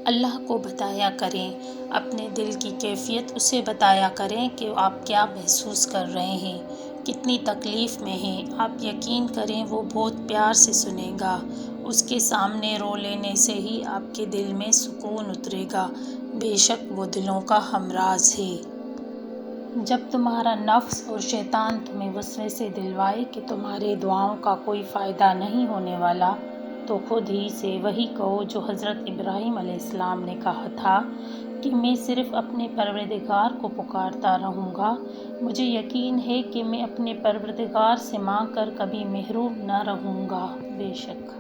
اللہ کو بتایا کریں، اپنے دل کی کیفیت اسے بتایا کریں کہ آپ کیا محسوس کر رہے ہیں، کتنی تکلیف میں ہیں۔ آپ یقین کریں وہ بہت پیار سے سنے گا۔ اس کے سامنے رو لینے سے ہی آپ کے دل میں سکون اترے گا۔ بے شک وہ دلوں کا ہمراز ہے۔ جب تمہارا نفس اور شیطان تمہیں وسوسے دلوائے کہ تمہارے دعاؤں کا کوئی فائدہ نہیں ہونے والا، تو خود ہی سے وہی کہو جو حضرت ابراہیم علیہ السلام نے کہا تھا کہ میں صرف اپنے پروردگار کو پکارتا رہوں گا، مجھے یقین ہے کہ میں اپنے پروردگار سے مانگ کر کبھی محروم نہ رہوں گا۔ بے شک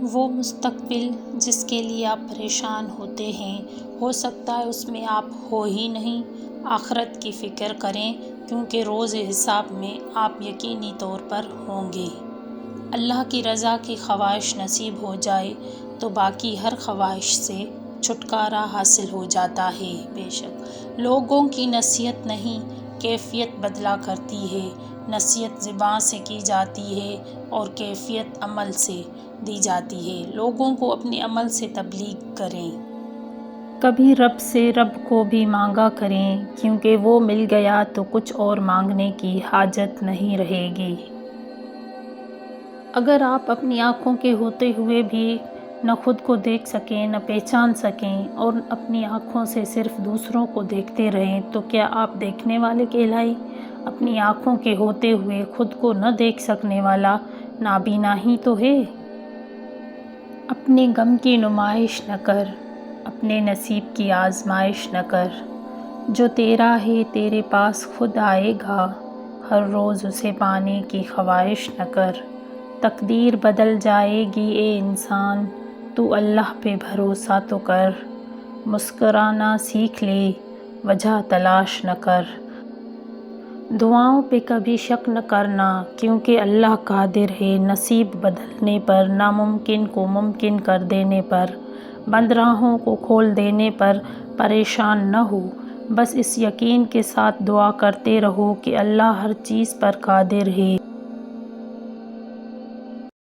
وہ مستقبل جس کے لیے آپ پریشان ہوتے ہیں، ہو سکتا ہے اس میں آپ ہو ہی نہیں۔ آخرت کی فکر کریں، کیونکہ روز حساب میں آپ یقینی طور پر ہوں گے۔ اللہ کی رضا کی خواہش نصیب ہو جائے تو باقی ہر خواہش سے چھٹکارا حاصل ہو جاتا ہے۔ بے شک لوگوں کی نصیحت نہیں، کیفیت بدلا کرتی ہے۔ نصیحت زبان سے کی جاتی ہے اور کیفیت عمل سے دی جاتی ہے۔ لوگوں کو اپنے عمل سے تبلیغ کریں۔ کبھی رب سے رب کو بھی مانگا کریں، کیونکہ وہ مل گیا تو کچھ اور مانگنے کی حاجت نہیں رہے گی۔ اگر آپ اپنی آنکھوں کے ہوتے ہوئے بھی نہ خود کو دیکھ سکیں، نہ پہچان سکیں اور اپنی آنکھوں سے صرف دوسروں کو دیکھتے رہیں تو کیا آپ دیکھنے والے کہلائیں؟ اپنی آنکھوں کے ہوتے ہوئے خود کو نہ دیکھ سکنے والا نابینا ہی تو ہے۔ اپنے غم کی نمائش نہ کر، اپنے نصیب کی آزمائش نہ کر۔ جو تیرا ہے تیرے پاس خود آئے گا، ہر روز اسے پانے کی خواہش نہ کر۔ تقدیر بدل جائے گی اے انسان، تو اللہ پہ بھروسہ تو کر۔ مسکرانا سیکھ لے، وجہ تلاش نہ کر۔ دعاؤں پہ کبھی شک نہ کرنا، کیونکہ اللہ قادر ہے نصیب بدلنے پر، ناممکن کو ممکن کر دینے پر، بند راہوں کو کھول دینے پر۔ پریشان نہ ہو، بس اس یقین کے ساتھ دعا کرتے رہو کہ اللہ ہر چیز پر قادر ہے۔